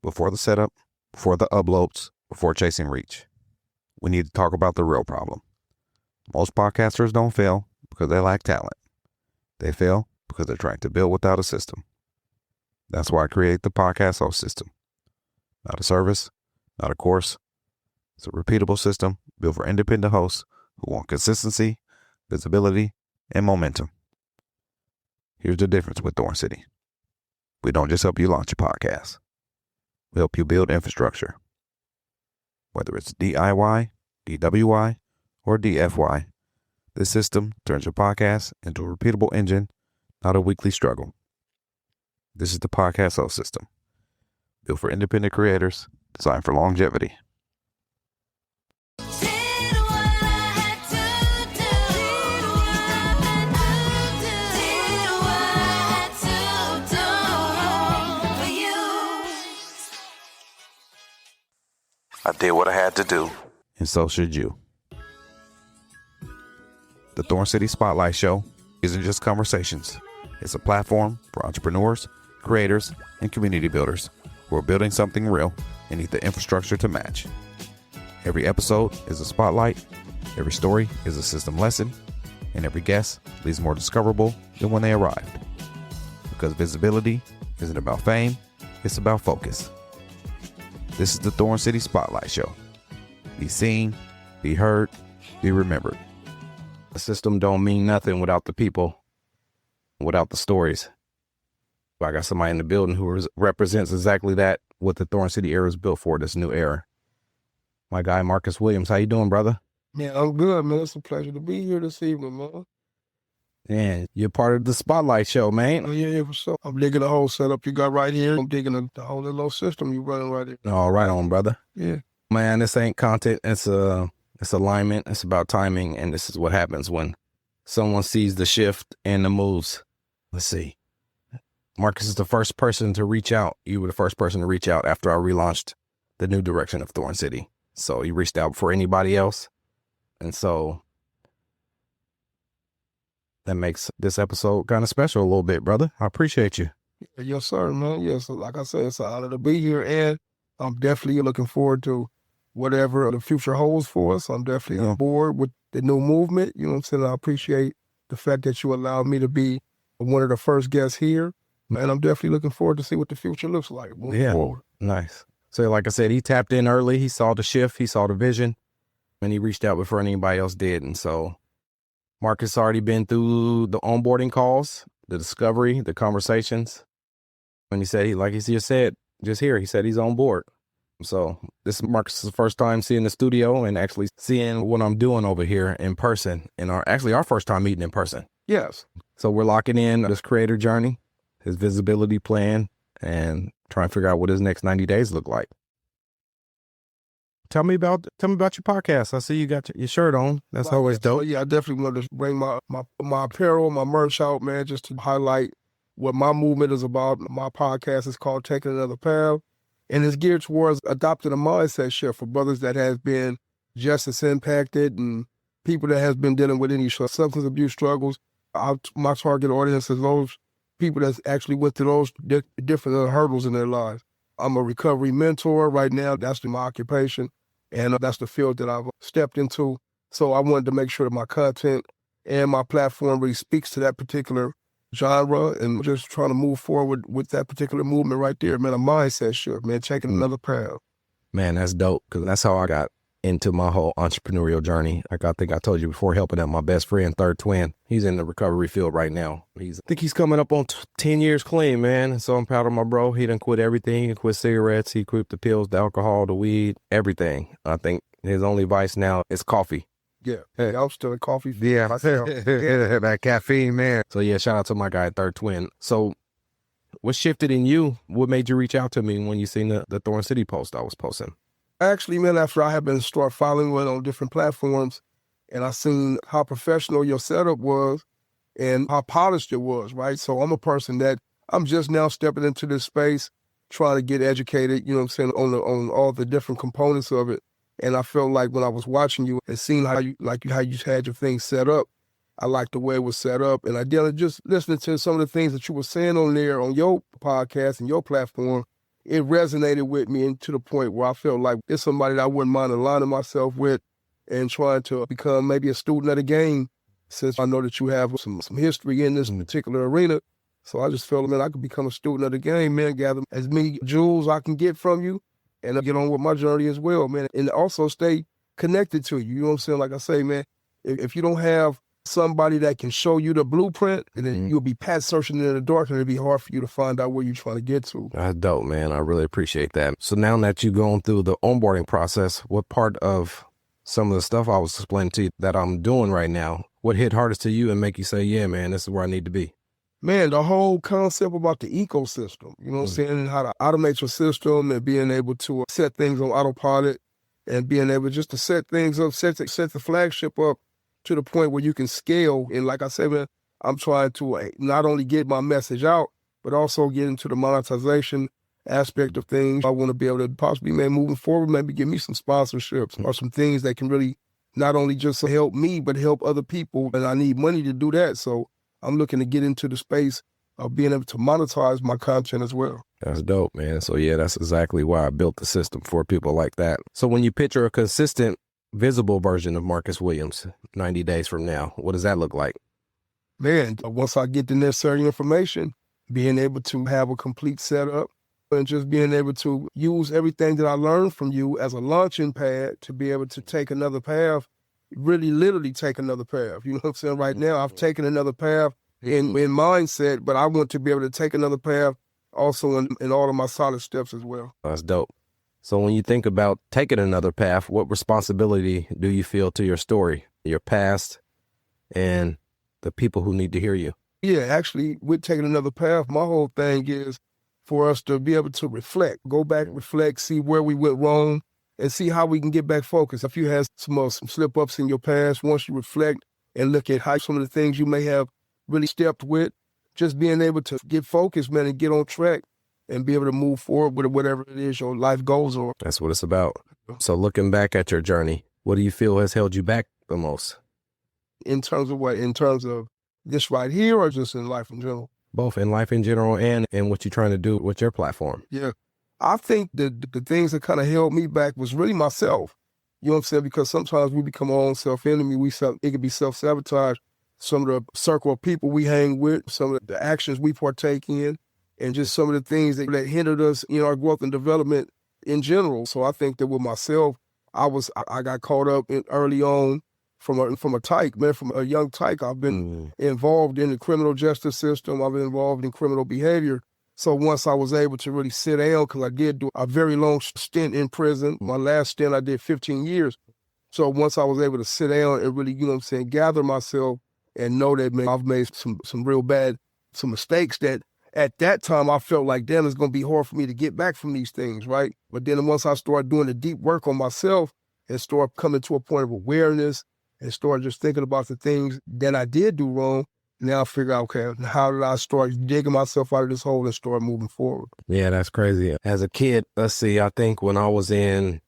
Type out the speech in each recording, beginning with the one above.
before the setup, before the uploads, before chasing reach. We need to talk about the real problem. Most podcasters don't fail because they lack talent. They fail because they're trying to build without a system. That's why I create the podcast host system. Not a service, not a course. It's a repeatable system built for independent hosts who want consistency, visibility, and momentum. Here's the difference with ThornCity. We don't just help you launch a podcast. We help you build infrastructure. Whether it's DIY, DWI, or DFY, this system turns your podcast into a repeatable engine, not a weekly struggle. This is the podcast host system, built for independent creators, designed for longevity. I did what I had to do, and so should you. The ThornCity Spotlight Show isn't just conversations. It's a platform for entrepreneurs, creators, and community builders who are building something real and need the infrastructure to match. Every episode is a spotlight, every story is a system lesson, and every guest leaves more discoverable than when they arrived. Because visibility isn't about fame, it's about focus. This is the ThornCity Spotlight Show. Be seen, be heard, be remembered. The system don't mean nothing without the people, without the stories. I got somebody in the building who represents exactly that, what the ThornCity era is built for, this new era. My guy, Marcus Williams. How you doing, brother? Man, I'm good, man. It's a pleasure to be here this evening, man. Man, you're part of the Spotlight Show, man. Oh, yeah, for sure. I'm digging the whole setup you got right here. I'm digging the whole little system you running right here. All right on, brother. Yeah. Man, this ain't content. It's alignment. It's about timing. And this is what happens when someone sees the shift and the moves. Let's see. Marcus is the first person to reach out. You were the first person to reach out after I relaunched the new direction of ThornCity. So you reached out before anybody else. And so that makes this episode kind of special a little bit, brother. I appreciate you. Yes, sir, man. Yes, like I said, it's an honor to be here. And I'm definitely looking forward to whatever the future holds for us. I'm definitely on board with the new movement. You know what I'm saying? I appreciate the fact that you allowed me to be one of the first guests here. And I'm definitely looking forward to see what the future looks like moving forward. Nice. So like I said, he tapped in early. He saw the shift. He saw the vision. And he reached out before anybody else did. And so Marcus already been through the onboarding calls, the discovery, the conversations. And he said, he just said, he said he's on board. So this is Marcus's first time seeing the studio and actually seeing what I'm doing over here in person. And our first time meeting in person. Yes. So we're locking in this creator journey, his visibility plan, and trying to figure out what his next 90 days look like. Tell me about your podcast. I see you got your shirt on. That's always dope. Yeah, I definitely want to bring my apparel, my merch out, man, just to highlight what my movement is about. My podcast is called Taking Another Path, and it's geared towards adopting a mindset shift for brothers that have been justice impacted and people that has been dealing with any substance abuse struggles. My target audience is those people that actually went through those different hurdles in their lives. I'm a recovery mentor right now. That's my occupation. And that's the field that I've stepped into. So I wanted to make sure that my content and my platform really speaks to that particular genre and just trying to move forward with that particular movement right there, man. A mindset shift, man, taking another path. Man, that's dope, because that's how I got into my whole entrepreneurial journey. Like I think I told you before, helping out my best friend, third twin. He's in the recovery field right now. I think he's coming up on 10 years clean, man. And so I'm proud of my bro. He done quit everything. He quit cigarettes. He quit the pills, the alcohol, the weed, everything. I think his only vice now is coffee. Yeah. Hey, I'm still a coffee. Yeah. That caffeine, man. So yeah, shout out to my guy, third twin. So what shifted in you? What made you reach out to me when you seen the ThornCity post I was posting? Actually, man, after I had been start following it on different platforms, and I seen how professional your setup was and how polished it was, right? So I'm a person that I'm just now stepping into this space, trying to get educated, you know what I'm saying, on all the different components of it. And I felt like when I was watching you and seeing how you had your things set up, I liked the way it was set up. And I did just listening to some of the things that you were saying on there on your podcast and your platform. it resonated with me, and to the point where I felt like it's somebody that I wouldn't mind aligning myself with and trying to become maybe a student of the game, since I know that you have some history in this particular arena. So I just felt, man, I could become a student of the game, man, gather as many jewels I can get from you and get on with my journey as well, man, and also stay connected to you. You know what I'm saying? Like I say, man, if you don't have somebody that can show you the blueprint, and then you'll be pat searching in the dark, and it'll be hard for you to find out where you're trying to get to. That's dope, man. I really appreciate that. So now that you've gone through the onboarding process, what part of some of the stuff I was explaining to you that I'm doing right now, what hit hardest to you and make you say, yeah, man, this is where I need to be? Man, the whole concept about the ecosystem, you know what I'm saying, and how to automate your system and being able to set things on autopilot and being able just to set things up, set the flagship up to the point where you can scale. And like I said, man, I'm trying to not only get my message out, but also get into the monetization aspect of things. I want to be able to possibly, man, moving forward, maybe give me some sponsorships or some things that can really not only just help me, but help other people. And I need money to do that. So I'm looking to get into the space of being able to monetize my content as well. That's dope, man. So yeah, that's exactly why I built the system for people like that. So when you picture a consistent, visible version of Marcus Williams 90 days from now, what does that look like? Man, once I get the necessary information, being able to have a complete setup and just being able to use everything that I learned from you as a launching pad to be able to take another path, really literally take another path. You know what I'm saying? Right now, I've taken another path in mindset, but I want to be able to take another path also in all of my solid steps as well. That's dope. So when you think about taking another path, what responsibility do you feel to your story, your past, and the people who need to hear you? Yeah, actually, with taking another path, my whole thing is for us to be able to reflect, go back, reflect, see where we went wrong, and see how we can get back focused. If you had some slip-ups in your past, once you reflect and look at how some of the things you may have really stepped with, just being able to get focused, man, and get on track and be able to move forward with whatever it is your life goals are. That's what it's about. So looking back at your journey, what do you feel has held you back the most? In terms of what? In terms of this right here, or just in life in general? Both in life in general and in what you're trying to do with your platform. Yeah. I think that the things that kind of held me back was really myself. You know what I'm saying? Because sometimes we become our own self-enemy. It could be self-sabotage. Some of the circle of people we hang with, some of the actions we partake in, and just some of the things that hindered us in our growth and development in general. So I think that with myself, I got caught up in early on from a tyke, man, from a young tyke. I've been involved in the criminal justice system. I've been involved in criminal behavior. So once I was able to really sit down, because I did do a very long stint in prison. My last stint, I did 15 years. So once I was able to sit down and really, you know what I'm saying, gather myself and know that, man, I've made some real bad, some mistakes that at that time I felt like, damn, it's going to be hard for me to get back from these things, right? But then once I started doing the deep work on myself and start coming to a point of awareness and start just thinking about the things that I did do wrong, now I figure out, okay, how did I start digging myself out of this hole and start moving forward? Yeah, that's crazy. As a kid, let's see, I think when I was in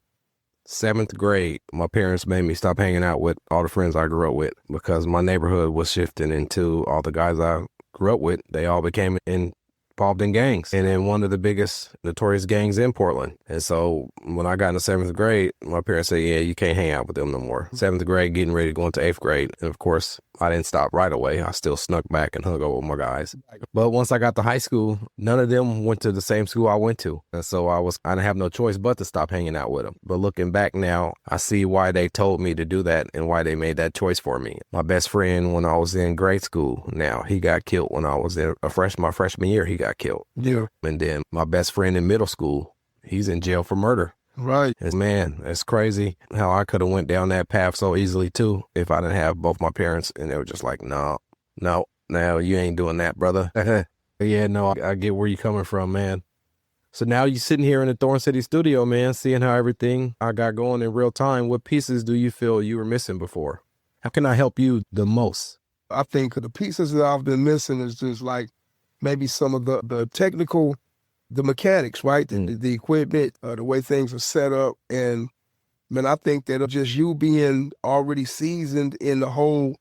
7th grade, my parents made me stop hanging out with all the friends I grew up with because my neighborhood was shifting into all the guys I grew up with. They all became involved in gangs and in one of the biggest notorious gangs in Portland. And so when I got into 7th grade, my parents said, yeah, you can't hang out with them no more. 7th grade, getting ready to go into 8th grade. And of course, I didn't stop right away. I still snuck back and hung out with my guys. But once I got to high school, none of them went to the same school I went to. And so I didn't have no choice but to stop hanging out with them. But looking back now, I see why they told me to do that and why they made that choice for me. My best friend when I was in grade school, now he got killed when I was in my freshman year, he got killed. Yeah. And then my best friend in middle school, he's in jail for murder. Right. And man, it's crazy how I could have went down that path so easily too if I didn't have both my parents and they were just like, no, you ain't doing that, brother. Yeah, no, I get where you're coming from, man. So now you're sitting here in the ThornCity studio, man, seeing how everything I got going in real time. What pieces do you feel you were missing before? How can I help you the most? I think the pieces that I've been missing is just like maybe some of the technical, the mechanics, right? The equipment, the way things are set up. And man, I think that just you being already seasoned in the whole,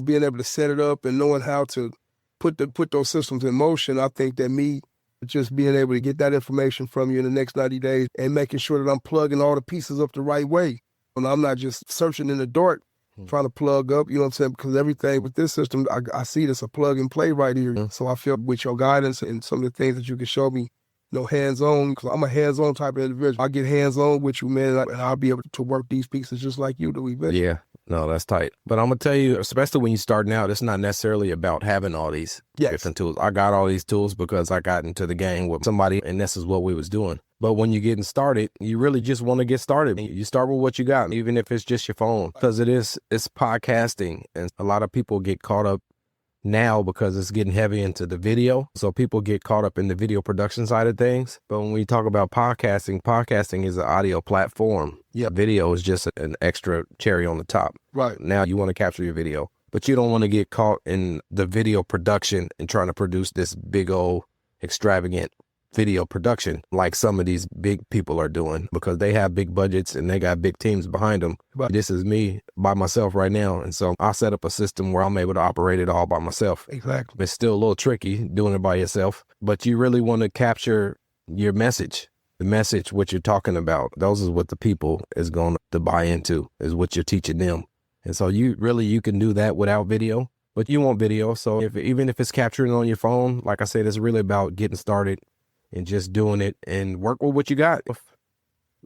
being able to set it up and knowing how to put those systems in motion, I think that me Just being able to get that information from you in the next 90 days and making sure that I'm plugging all the pieces up the right way. And I'm not just searching in the dark, trying to plug up, you know what I'm saying? Because everything with this system, I see this a plug and play right here. So I feel with your guidance and some of the things that you can show me, hands-on, because I'm a hands-on type of individual. I get hands-on with you, man, and I'll be able to work these pieces just like you do, eventually. Yeah. No, that's tight. But I'm going to tell you, especially when you're starting out, it's not necessarily about having all these different tools. I got all these tools because I got into the game with somebody, and this is what we was doing. But when you're getting started, you really just want to get started. You start with what you got, even if it's just your phone, because it's podcasting. And a lot of people get caught up now because it's getting heavy into the video. So people get caught up in the video production side of things. But when we talk about podcasting is an audio platform. Yeah, video is just an extra cherry on the top. Right. Now you want to capture your video, but you don't want to get caught in the video production and trying to produce this big old extravagant video production like some of these big people are doing, because they have big budgets and they got big teams behind them. But this is me by myself right now. And so I set up a system where I'm able to operate it all by myself. Exactly. It's still a little tricky doing it by yourself, but you really want to capture your message. The message, what you're talking about, those is what the people is going to buy into, is what you're teaching them. And so you can do that without video, but you want video. So even if it's capturing on your phone, like I said, it's really about getting started and just doing it and work with what you got.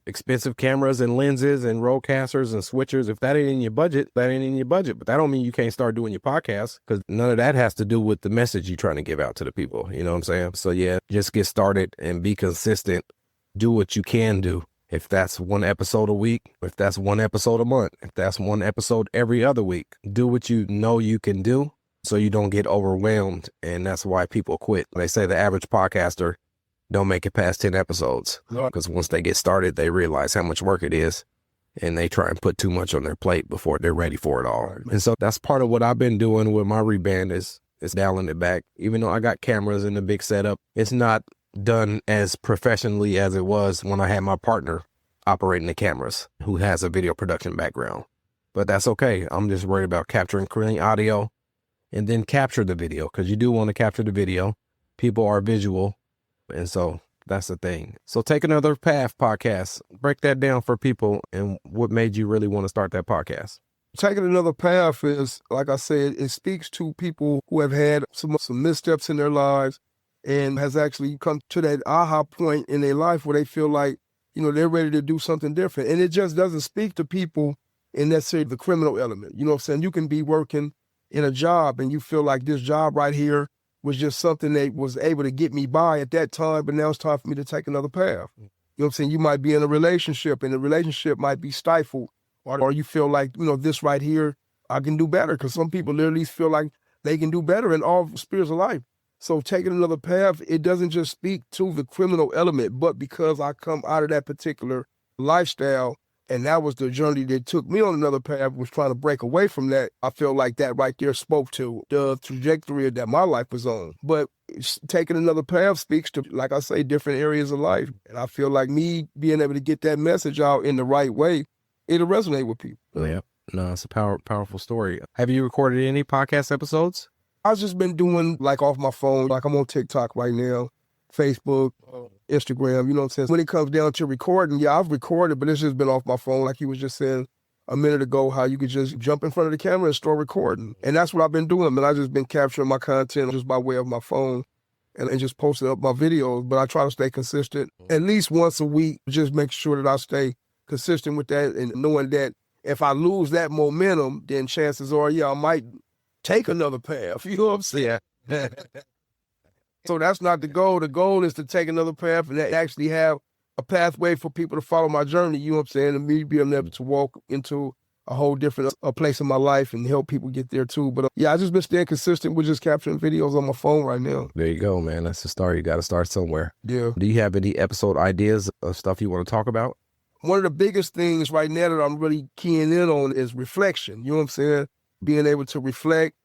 Expensive cameras and lenses and roadcasters and switchers. If that ain't in your budget, that ain't in your budget. But that don't mean you can't start doing your podcast, because none of that has to do with the message you're trying to give out to the people. You know what I'm saying? So yeah, just get started and be consistent. Do what you can do. If that's one episode a week, if that's one episode a month, if that's one episode every other week, do what you know you can do so you don't get overwhelmed. And that's why people quit. They say the average podcaster don't make it past 10 episodes, because once they get started, they realize how much work it is, and they try and put too much on their plate before they're ready for it all. And so that's part of what I've been doing with my reband is dialing it back. Even though I got cameras and a big setup, it's not done as professionally as it was when I had my partner operating the cameras, who has a video production background. But that's okay. I'm just worried about capturing clean audio and then capture the video, because you do want to capture the video. People are visual. And so that's the thing. So Take Another Path podcast, break that down for people and what made you really want to start that podcast. Taking Another Path is, like I said, it speaks to people who have had some missteps in their lives and has actually come to that aha point in their life where they feel like, they're ready to do something different. And it just doesn't speak to people in necessarily the criminal element. You know what I'm saying? You can be working in a job and you feel like this job right here was just something that was able to get me by at that time, but now it's time for me to take another path. You know what I'm saying? You might be in a relationship and the relationship might be stifled, or you feel like, this right here, I can do better, because some people literally feel like they can do better in all spheres of life. So taking another path, it doesn't just speak to the criminal element, but because I come out of that particular lifestyle, and that was the journey that took me on another path, was trying to break away from that. I feel like that right there spoke to the trajectory that my life was on. But taking another path speaks to, like I say, different areas of life. And I feel like me being able to get that message out in the right way, it'll resonate with people. Yeah. No, it's a powerful story. Have you recorded any podcast episodes? I've just been doing like off my phone. Like I'm on TikTok right now, Facebook, Instagram, you know what I'm saying? When it comes down to recording, yeah, I've recorded, but it's just been off my phone. Like you was just saying a minute ago, how you could just jump in front of the camera and start recording. And that's what I've been doing, man. I've just been capturing my content just by way of my phone and just posting up my videos. But I try to stay consistent at least once a week, just make sure that I stay consistent with that, and knowing that if I lose that momentum, then chances are, I might take another path. You know what I'm saying? Yeah. So that's not the goal. The goal is to take another path and actually have a pathway for people to follow my journey, you know what I'm saying, and me being able to walk into a whole different place in my life and help people get there too. But I just been staying consistent with just capturing videos on my phone right now. There you go, man. That's the start. You got to start somewhere. Yeah. Do you have any episode ideas of stuff you want to talk about? One of the biggest things right now that I'm really keying in on is reflection. You know what I'm saying? Being able to reflect.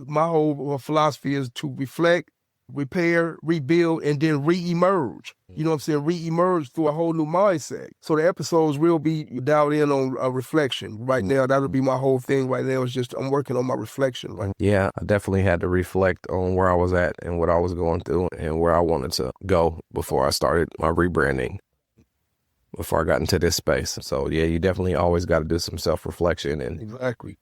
My whole philosophy is to reflect repair, rebuild, and then re-emerge. You know what I'm saying? Re-emerge through a whole new mindset. So the episodes will be dialed in on a reflection. Right now, that'll be my whole thing right now. Is just I'm working on my reflection. Right? Yeah, I definitely had to reflect on where I was at and what I was going through and where I wanted to go before I started my rebranding, before I got into this space. So yeah, you definitely always got to do some self-reflection. And Exactly.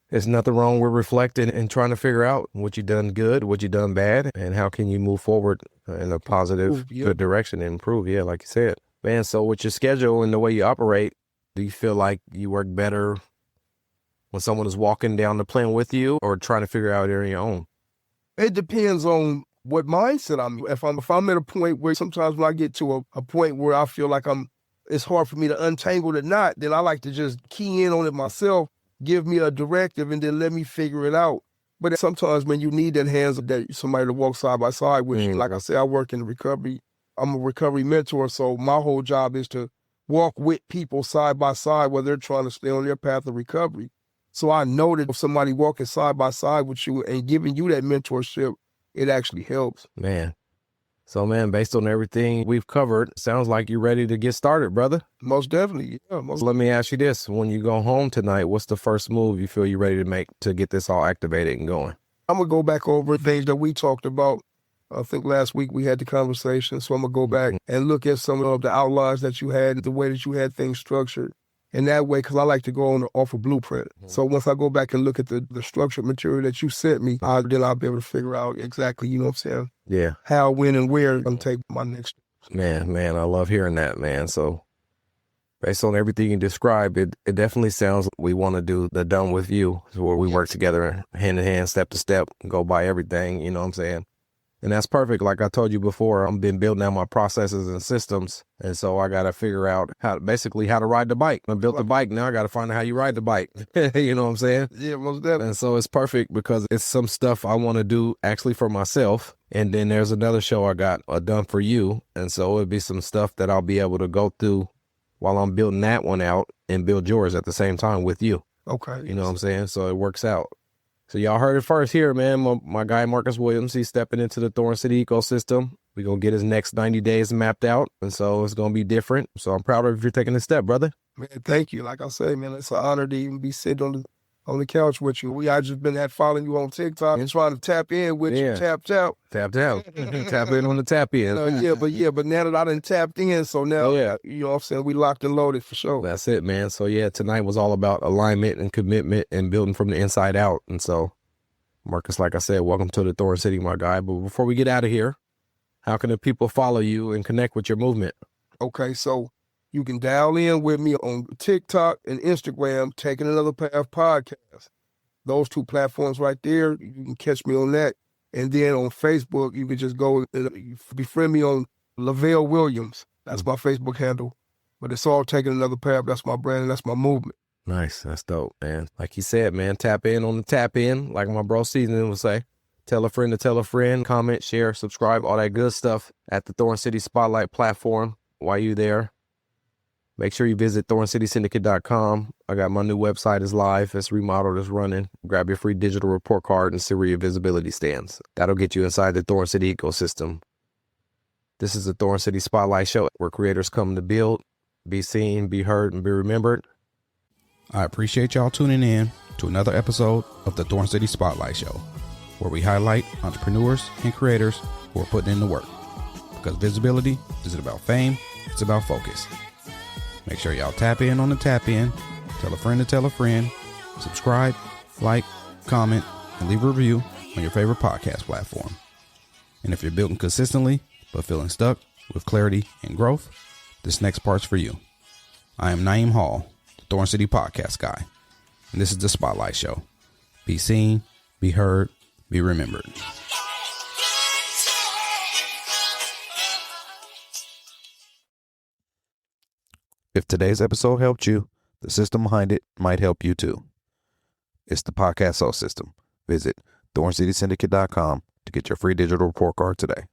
there's nothing wrong with reflecting and trying to figure out what you done good, what you done bad, and how can you move forward in a positive, good direction and improve. Yeah, like you said. Man, so with your schedule and the way you operate, do you feel like you work better when someone is walking down the plan with you or trying to figure out it on your own? It depends on what mindset I'm in. If I'm at a point where sometimes when I get to a point where I feel like it's hard for me to untangle the knot, then I like to just key in on it myself, give me a directive, and then let me figure it out. But sometimes when you need that hands of that somebody to walk side by side with you, like I say, I work in recovery. I'm a recovery mentor, so my whole job is to walk with people side by side while they're trying to stay on their path of recovery. So I know that if somebody walking side by side with you and giving you that mentorship, it actually helps. Man. So, man, based on everything we've covered, sounds like you're ready to get started, brother. Most definitely. Yeah, Let me ask you this. When you go home tonight, what's the first move you feel you're ready to make to get this all activated and going? I'm going to go back over things that we talked about. I think last week we had the conversation, so I'm going to go back and look at some of the outlines that you had, the way that you had things structured. And that way, because I like to go on off a blueprint. So once I go back and look at the structured material that you sent me, then I'll be able to figure out exactly, you know what I'm saying? Yeah. How, when, and where I'm going to take my next. Man, I love hearing that, man. So based on everything you described, it definitely sounds like we want to do the done with you, where we work together hand in hand, step to step, go by everything, you know what I'm saying? And that's perfect. Like I told you before, I've been building out my processes and systems. And so I got to figure out how to ride the bike. I built the bike. Now I got to find out how you ride the bike. You know what I'm saying? Yeah, most definitely. And so it's perfect because it's some stuff I want to do actually for myself. And then there's another show I got done for you. And so it'd be some stuff that I'll be able to go through while I'm building that one out and build yours at the same time with you. Okay. You know what I'm saying? So it works out. So y'all heard it first here, man. My guy, Marcus Williams, he's stepping into the ThornCity ecosystem. We're going to get his next 90 days mapped out. And so it's going to be different. So I'm proud of you for taking this step, brother. Man, thank you. Like I say, man, it's an honor to even be sitting on the couch with you. I just been following you on TikTok and trying to tap in with you. Tap out. Tap in on the tap in. But now that I done tapped in, so now, you know what I'm saying, we locked and loaded for sure. That's it, man. So yeah, tonight was all about alignment and commitment and building from the inside out. And so, Marcus, like I said, welcome to the ThornCity, my guy. But before we get out of here, how can the people follow you and connect with your movement? Okay, so you can dial in with me on TikTok and Instagram, Taking Another Path Podcast. Those two platforms right there, you can catch me on that. And then on Facebook, you can just go and befriend me on Lavelle Williams. That's my Facebook handle. But it's all Taking Another Path. That's my brand and that's my movement. Nice. That's dope, man. Like he said, man, tap in on the tap in, like my bro Season would say. Tell a friend to tell a friend, comment, share, subscribe, all that good stuff at the ThornCity Spotlight platform. While you there, make sure you visit ThornCitySyndicate.com. I got my new website is live. It's remodeled, it's running. Grab your free digital report card and see where your visibility stands. That'll get you inside the ThornCity ecosystem. This is the ThornCity Spotlight Show, where creators come to build, be seen, be heard, and be remembered. I appreciate y'all tuning in to another episode of the ThornCity Spotlight Show, where we highlight entrepreneurs and creators who are putting in the work. Because visibility isn't about fame, it's about focus. Make sure y'all tap in on the tap in, tell a friend to tell a friend, subscribe, like, comment, and leave a review on your favorite podcast platform. And if you're building consistently but feeling stuck with clarity and growth, this next part's for you. I am Naeem Hall, the ThornCity podcast guy, and this is the Spotlight Show. Be seen, be heard, be remembered. If today's episode helped you, the system behind it might help you too. It's the Podcast Soul System. Visit ThornCitySyndicate.com to get your free digital report card today.